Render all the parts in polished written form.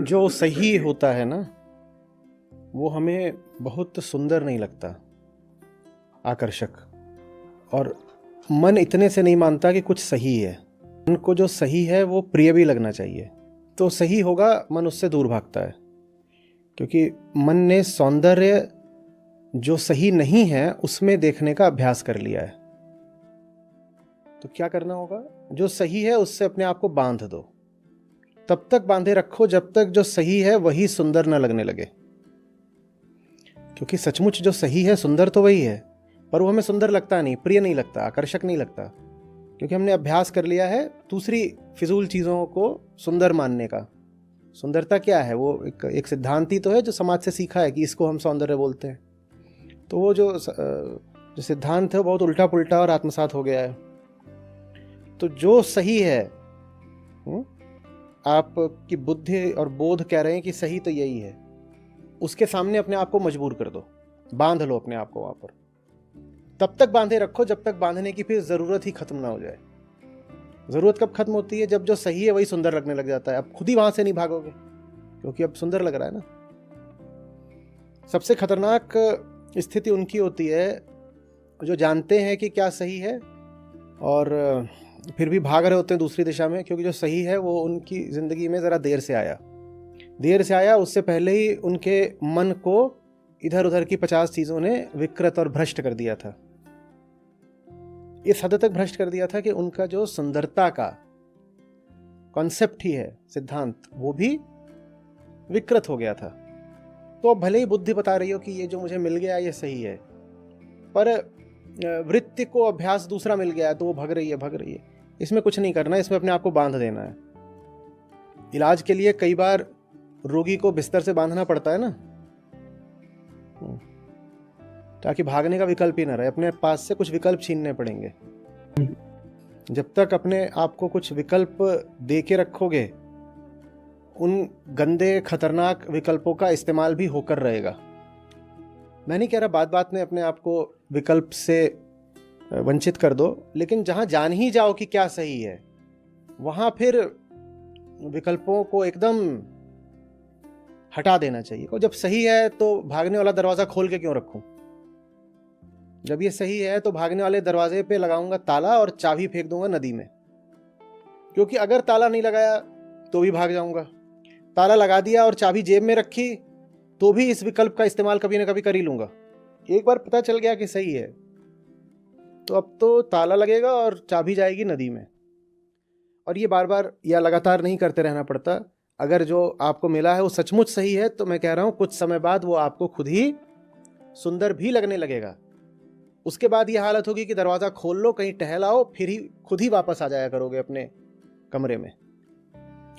जो सही होता है ना, वो हमें बहुत सुंदर नहीं लगता, आकर्षक। और मन इतने से नहीं मानता कि कुछ सही है। मन को जो सही है वो प्रिय भी लगना चाहिए, तो सही होगा, मन उससे दूर भागता है। क्योंकि मन ने सौंदर्य जो सही नहीं है उसमें देखने का अभ्यास कर लिया है। तो क्या करना होगा? जो सही है उससे अपने आप को बांध दो। तब तक बांधे रखो जब तक जो सही है वही सुंदर न लगने लगे। क्योंकि सचमुच जो सही है सुंदर तो वही है, पर वो हमें सुंदर लगता नहीं, प्रिय नहीं लगता, आकर्षक नहीं लगता। क्योंकि हमने अभ्यास कर लिया है दूसरी फिजूल चीज़ों को सुंदर मानने का। सुंदरता क्या है? वो एक सिद्धांत ही तो है जो समाज से सीखा है कि इसको हम सौंदर्य बोलते हैं। तो वो जो सिद्धांत है वो बहुत उल्टा पुल्टा और आत्मसात हो गया है। तो जो सही है, आपकी बुद्धि और बोध कह रहे हैं कि सही तो यही है, उसके सामने अपने आप को मजबूर कर दो, बांध लो अपने आप को वहां पर। तब तक बांधे रखो जब तक बांधने की फिर जरूरत ही खत्म ना हो जाए। जरूरत कब खत्म होती है? जब जो सही है वही सुंदर लगने लग जाता है। अब खुद ही वहां से नहीं भागोगे, क्योंकि अब सुंदर लग रहा है ना। सबसे खतरनाक स्थिति उनकी होती है जो जानते हैं कि क्या सही है और फिर भी भाग रहे होते हैं दूसरी दिशा में, क्योंकि जो सही है वो उनकी जिंदगी में जरा देर से आया। उससे पहले ही उनके मन को इधर उधर की 50 चीजों ने विकृत और भ्रष्ट कर दिया था। इस हद तक भ्रष्ट कर दिया था कि उनका जो सुंदरता का कॉन्सेप्ट ही है, सिद्धांत, वो भी विकृत हो गया था। तो अब भले ही बुद्धि बता रही हो कि ये जो मुझे मिल गया ये सही है, पर वृत्ति को अभ्यास दूसरा मिल गया है तो वो भग रही है। इसमें कुछ नहीं करना, इसमें अपने आप को बांध देना है। इलाज के लिए कई बार रोगी को बिस्तर से बांधना पड़ता है ना, ताकि भागने का विकल्प ही ना रहे। अपने पास से कुछ विकल्प छीनने पड़ेंगे। जब तक अपने आप को कुछ विकल्प दे के रखोगे, उन गंदे खतरनाक विकल्पों का इस्तेमाल भी होकर रहेगा। मैं नहीं कह रहा बात बात में अपने आप को विकल्प से वंचित कर दो, लेकिन जहां जान ही जाओ कि क्या सही है, वहां फिर विकल्पों को एकदम हटा देना चाहिए। और जब सही है तो भागने वाला दरवाजा खोल के क्यों रखूं? जब ये सही है तो भागने वाले दरवाजे पे लगाऊंगा ताला और चाबी फेंक दूंगा नदी में। क्योंकि अगर ताला नहीं लगाया तो भी भाग जाऊंगा, ताला लगा दिया और चाबी जेब में रखी तो भी इस विकल्प का इस्तेमाल कभी ना कभी कर ही लूंगा। एक बार पता चल गया कि सही है तो अब तो ताला लगेगा और चाबी जाएगी नदी में। और ये बार बार या लगातार नहीं करते रहना पड़ता। अगर जो आपको मिला है वो सचमुच सही है तो मैं कह रहा हूं कुछ समय बाद वो आपको खुद ही सुंदर भी लगने लगेगा। उसके बाद ये हालत होगी कि दरवाजा खोल लो, कहीं टहल आओ, फिर ही खुद ही वापस आ जाया करोगे अपने कमरे में।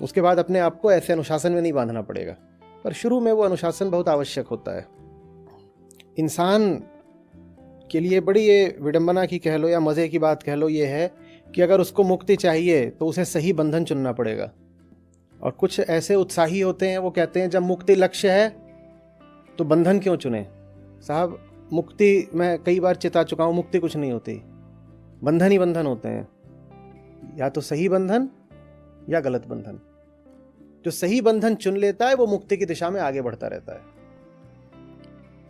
उसके बाद अपने आप को ऐसे अनुशासन में नहीं बांधना पड़ेगा। पर शुरू में वो अनुशासन बहुत आवश्यक होता है। इंसान के लिए बड़ी ये विडंबना की कह लो या मजे की बात कह लो, ये है कि अगर उसको मुक्ति चाहिए तो उसे सही बंधन चुनना पड़ेगा। और कुछ ऐसे उत्साही होते हैं, वो कहते हैं जब मुक्ति लक्ष्य है तो बंधन क्यों चुने? साहब, मुक्ति मैं कई बार चिता चुका हूं, मुक्ति कुछ नहीं होती, बंधन ही बंधन होते हैं। या तो सही बंधन या गलत बंधन। जो सही बंधन चुन लेता है वो मुक्ति की दिशा में आगे बढ़ता रहता है,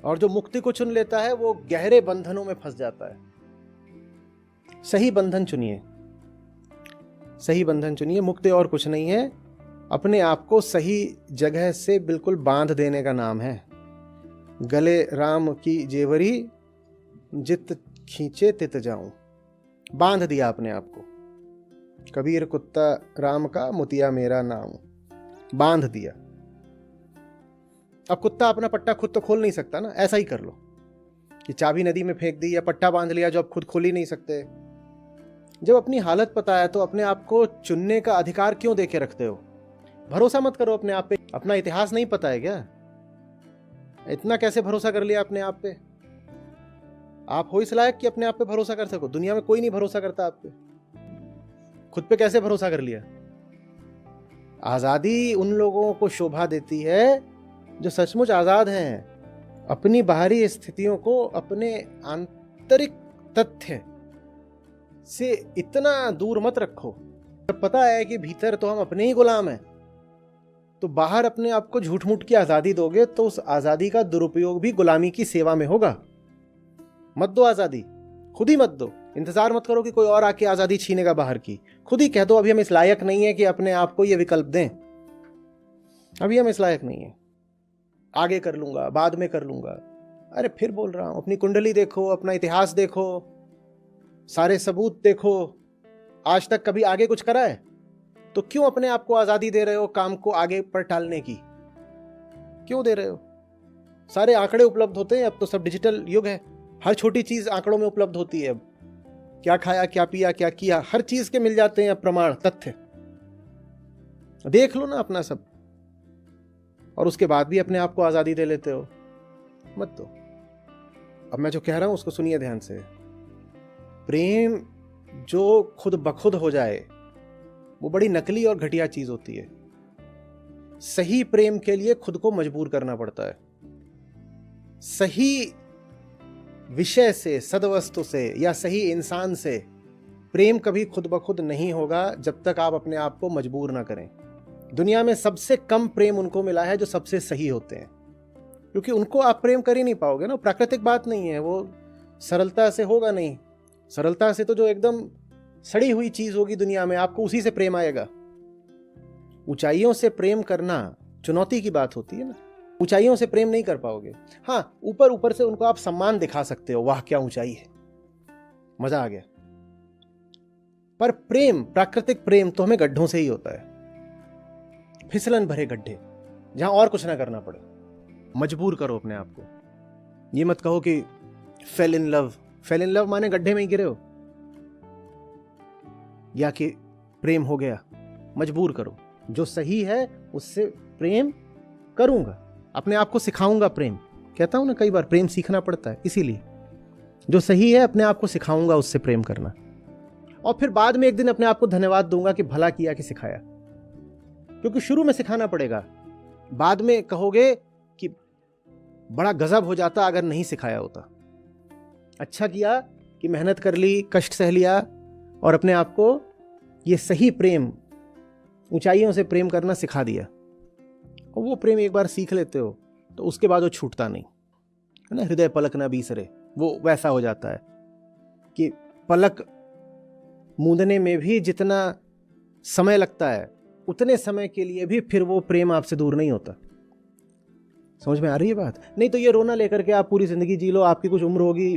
और जो मुक्ति को चुन लेता है वो गहरे बंधनों में फंस जाता है। सही बंधन चुनिए, सही बंधन चुनिए। मुक्ति और कुछ नहीं है, अपने आप को सही जगह से बिल्कुल बांध देने का नाम है। गले राम की जेवरी, जित खींचे तित जाऊं। बांध दिया अपने आप को। कबीर कुत्ता राम का, मुतिया मेरा नाम। बांध दिया। अब कुत्ता अपना पट्टा खुद तो खोल नहीं सकता ना, ऐसा ही कर लो कि चाबी नदी में फेंक दी या पट्टा बांध लिया जो अब खुद खोल ही नहीं सकते। जब अपनी हालत पता है तो अपने आप को चुनने का अधिकार क्यों देके रखते हो? भरोसा मत करो अपने आप पे। अपना इतिहास नहीं पता है क्या? इतना कैसे भरोसा कर लिया अपने आप पे? आप हो इस लायक कि अपने आप पे भरोसा कर सको? दुनिया में कोई नहीं भरोसा करता आप पे। खुद पे कैसे भरोसा कर लिया? आजादी उन लोगों को शोभा देती है जो सचमुच आजाद हैं। अपनी बाहरी स्थितियों को अपने आंतरिक तथ्य से इतना दूर मत रखो। जब पता है कि भीतर तो हम अपने ही गुलाम हैं, तो बाहर अपने आप को झूठ मूठ की आजादी दोगे तो उस आजादी का दुरुपयोग भी गुलामी की सेवा में होगा। मत दो आजादी, खुद ही मत दो। इंतजार मत करो कि कोई और आके आजादी छीनेगा बाहर की। खुद ही कह दो अभी हम इस लायक नहीं है कि अपने आप को ये विकल्प दें, अभी हम इस लायक नहीं है, आगे कर लूंगा, बाद में कर लूंगा। अरे फिर बोल रहा हूं, अपनी कुंडली देखो, अपना इतिहास देखो, सारे सबूत देखो। आज तक कभी आगे कुछ करा है? तो क्यों अपने आप को आजादी दे रहे हो काम को आगे पर टालने की? क्यों दे रहे हो? सारे आंकड़े उपलब्ध होते हैं, अब तो सब डिजिटल युग है, हर छोटी चीज आंकड़ों में उपलब्ध होती है। अब क्या खाया, क्या पिया, क्या किया, हर चीज के मिल जाते हैं अब प्रमाण, तथ्य। देख लो ना अपना सब, और उसके बाद भी अपने आप को आजादी दे लेते हो। मत दो। अब मैं जो कह रहा हूं उसको सुनिए ध्यान से। प्रेम जो खुद बखुद हो जाए वो बड़ी नकली और घटिया चीज होती है। सही प्रेम के लिए खुद को मजबूर करना पड़ता है। सही विषय से, सदवस्तु से या सही इंसान से प्रेम कभी खुद ब खुद नहीं होगा जब तक आप अपने आप को मजबूर ना करें। दुनिया में सबसे कम प्रेम उनको मिला है जो सबसे सही होते हैं, क्योंकि उनको आप प्रेम कर ही नहीं पाओगे ना। प्राकृतिक बात नहीं है, वो सरलता से होगा नहीं। सरलता से तो जो एकदम सड़ी हुई चीज होगी दुनिया में, आपको उसी से प्रेम आएगा। ऊंचाइयों से प्रेम करना चुनौती की बात होती है ना। ऊंचाइयों से प्रेम नहीं कर पाओगे। हाँ, ऊपर ऊपर से उनको आप सम्मान दिखा सकते हो, वाह क्या ऊंचाई है, मजा आ गया। पर प्रेम, प्राकृतिक प्रेम तो हमें गड्ढों से ही होता है, फिसलन भरे गड्ढे जहां और कुछ ना करना पड़े। मजबूर करो अपने आप को। ये मत कहो कि fail in love. Fail in love माने गड्ढे में ही गिरे हो, या कि प्रेम हो गया। मजबूर करो, जो सही है उससे प्रेम करूंगा, अपने आप को सिखाऊंगा प्रेम। कहता हूं ना कई बार, प्रेम सीखना पड़ता है, इसीलिए जो सही है अपने आप को सिखाऊंगा उससे प्रेम करना। और फिर बाद में एक दिन अपने आप को धन्यवाद दूंगा कि भला किया कि सिखाया, क्योंकि शुरू में सिखाना पड़ेगा। बाद में कहोगे कि बड़ा गजब हो जाता अगर नहीं सिखाया होता। अच्छा किया कि मेहनत कर ली, कष्ट सह लिया और अपने आप को ये सही प्रेम, ऊंचाइयों से प्रेम करना सिखा दिया। और वो प्रेम एक बार सीख लेते हो तो उसके बाद वो छूटता नहीं है ना। हृदय पलक ना बीसरे, वो वैसा हो जाता है कि पलक मूंदने में भी जितना समय लगता है उतने समय के लिए भी फिर वो प्रेम आपसे दूर नहीं होता। समझ में आ रही है बात? नहीं तो ये रोना लेकर के आप पूरी जिंदगी जी लो। आपकी कुछ उम्र होगी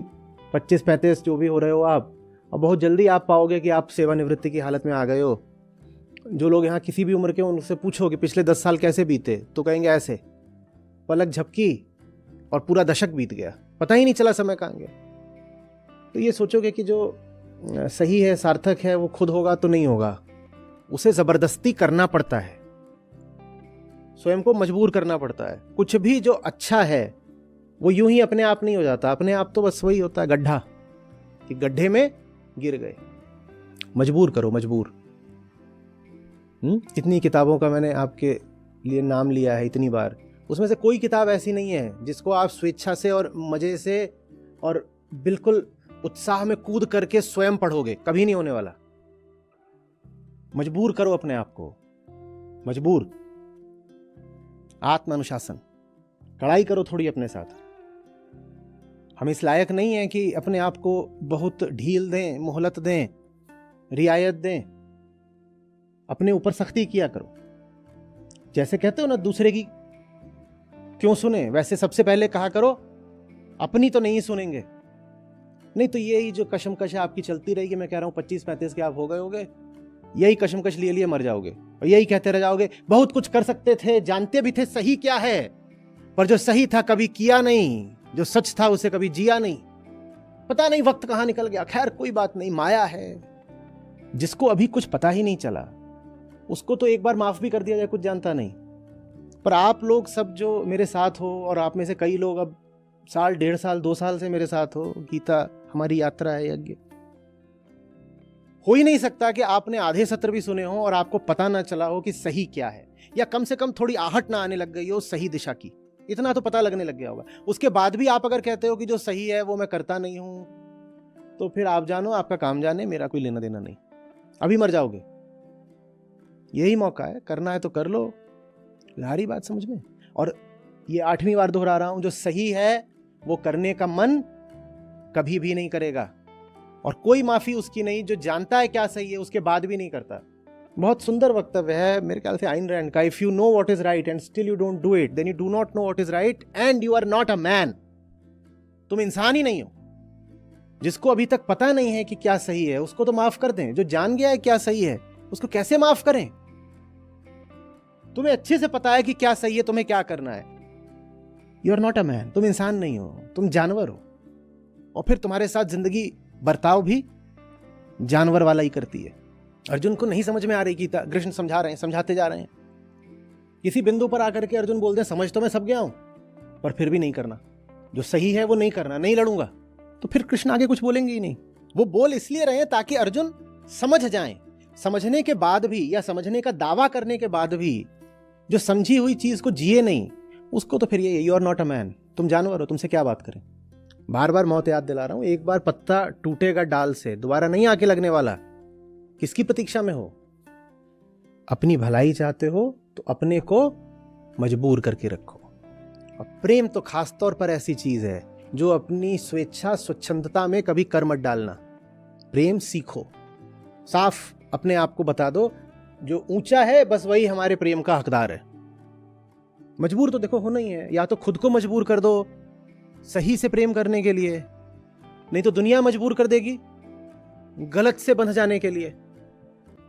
25-35 जो भी हो रहे हो आप, और बहुत जल्दी आप पाओगे कि आप सेवानिवृत्ति की हालत में आ गए हो। जो लोग यहाँ किसी भी उम्र के, उनसे पूछो कि पिछले 10 साल कैसे बीते, तो कहेंगे ऐसे, पलक झपकी और पूरा दशक बीत गया, पता ही नहीं चला समय कहाँ गया। तो ये सोचोगे कि जो सही है, सार्थक है, वो खुद होगा तो नहीं होगा, उसे जबरदस्ती करना पड़ता है, स्वयं को मजबूर करना पड़ता है। कुछ भी जो अच्छा है वो यूं ही अपने आप नहीं हो जाता। अपने आप तो बस वही होता है गड्ढा, कि गड्ढे में गिर गए। मजबूर करो, मजबूर। कितनी किताबों का मैंने आपके लिए नाम लिया है इतनी बार, उसमें से कोई किताब ऐसी नहीं है जिसको आप स्वेच्छा से और मजे से और बिल्कुल उत्साह में कूद करके स्वयं पढ़ोगे। कभी नहीं होने वाला। मजबूर करो अपने आप को, मजबूर। आत्म अनुशासन, कड़ाई करो थोड़ी अपने साथ। हम इस लायक नहीं है कि अपने आप को बहुत ढील दें, मोहलत दें, रियायत दें। अपने ऊपर सख्ती किया करो। जैसे कहते हो ना, दूसरे की क्यों सुने, वैसे सबसे पहले कहा करो अपनी तो नहीं सुनेंगे। नहीं तो यही जो कशमकश आपकी चलती रहेगी, मैं कह रहा हूं 25-35 के आप हो गए होगे, यही कशमकश लिए लिए मर जाओगे और यही कहते रह जाओगे बहुत कुछ कर सकते थे, जानते भी थे सही क्या है, पर जो सही था कभी किया नहीं, जो सच था उसे कभी जिया नहीं। पता नहीं वक्त कहां निकल गया। खैर कोई बात नहीं, माया है। जिसको अभी कुछ पता ही नहीं चला उसको तो एक बार माफ भी कर दिया जाए, कुछ जानता नहीं। पर आप लोग सब जो मेरे साथ हो, और आप में से कई लोग अब 1 साल, 1.5 साल, 2 साल से मेरे साथ हो, गीता हमारी यात्रा है, यज्ञ। हो ही नहीं सकता कि आपने आधे सत्र भी सुने हो और आपको पता ना चला हो कि सही क्या है, या कम से कम थोड़ी आहट ना आने लग गई हो सही दिशा की। इतना तो पता लगने लग गया होगा। उसके बाद भी आप अगर कहते हो कि जो सही है वो मैं करता नहीं हूं, तो फिर आप जानो, आपका काम जाने, मेरा कोई लेना देना नहीं। अभी मर जाओगे। यही मौका है, करना है तो कर लो, ला रही बात समझ में? और ये 8वीं बार दोहरा रहा हूं, जो सही है वो करने का मन कभी भी नहीं करेगा, और कोई माफी उसकी नहीं जो जानता है क्या सही है उसके बाद भी नहीं करता। बहुत सुंदर वक्तव्य है मेरे ख्याल से आइन रैंड का, if you know what is right and still you don't do it, then you do not know what is right and you are not a man. तुम इंसान ही नहीं हो। जिसको अभी तक पता नहीं है कि क्या सही है उसको तो माफ कर दें, जो जान गया है क्या सही है उसको कैसे माफ करें? तुम्हें अच्छे से पता है कि क्या सही है, तुम्हें क्या करना है। You are not a man, तुम इंसान नहीं हो, तुम जानवर हो। और फिर तुम्हारे साथ जिंदगी बर्ताव भी जानवर वाला ही करती है। अर्जुन को नहीं समझ में आ रही गीता, कृष्ण समझा रहे हैं, समझाते जा रहे हैं। किसी बिंदु पर आकर के अर्जुन बोलते हैं समझ तो मैं सब गया हूं, पर फिर भी नहीं करना, जो सही है वो नहीं करना, नहीं लड़ूंगा। तो फिर कृष्ण आगे कुछ बोलेंगे ही नहीं। वो बोल इसलिए रहे हैं ताकि अर्जुन समझ जाएं। समझने के बाद भी या समझने का दावा करने के बाद भी जो समझी हुई चीज को जिए नहीं, उसको तो फिर ये you are not a man, तुम जानवर हो, तुमसे क्या बात करें। बार बार मौत याद दिला रहा हूं, एक बार पत्ता टूटेगा डाल से, दोबारा नहीं आके लगने वाला। किसकी प्रतीक्षा में हो? अपनी भलाई चाहते हो तो अपने को मजबूर करके रखो। और प्रेम तो खास तौर पर ऐसी चीज है जो अपनी स्वेच्छा स्वच्छंदता में कभी कर मत डालना। प्रेम सीखो, साफ अपने आप को बता दो जो ऊंचा है बस वही हमारे प्रेम का हकदार है। मजबूर तो देखो होना ही है, या तो खुद को मजबूर कर दो सही से प्रेम करने के लिए, नहीं तो दुनिया मजबूर कर देगी गलत से बंध जाने के लिए।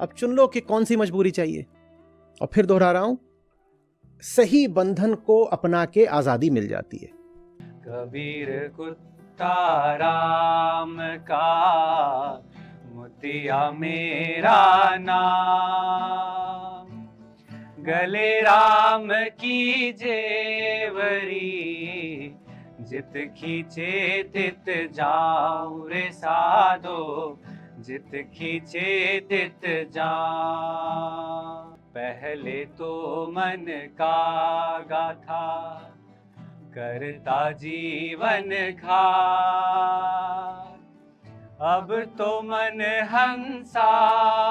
अब चुन लो कि कौन सी मजबूरी चाहिए। और फिर दोहरा रहा हूं, सही बंधन को अपना के आजादी मिल जाती है। कबीर कुत्ता राम का, मोतिया मेरा नाम, गले राम की जेवरी, जित खींचे तित जाऊं रे साधो, जित खींचे तित जाऊं। पहले तो मन का गाथा, करता जीवन घात, अब तो मन हंसा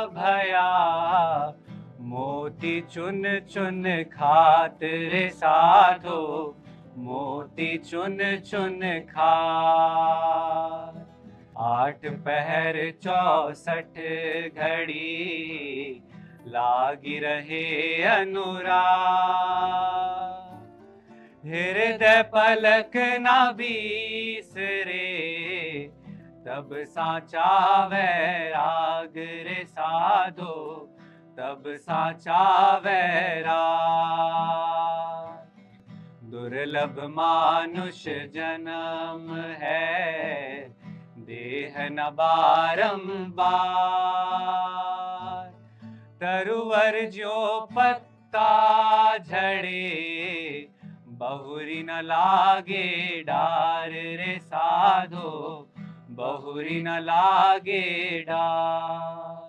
भया, मोती चुन चुन खात रे साधो, मोती चुन चुन खात। 8 पहर 64 घड़ी, लागी रहे अनुराग, हृदय पलक ना बीसरे, तब साचा वैराग रे साधो, तब साचा वैराग। दुर्लभ मानुष जन्म है, देह न बारंबार, तरुवर जो पत्ता झड़े, बहुरी न लागे डार रे साधो, बहुरी न लागे डार।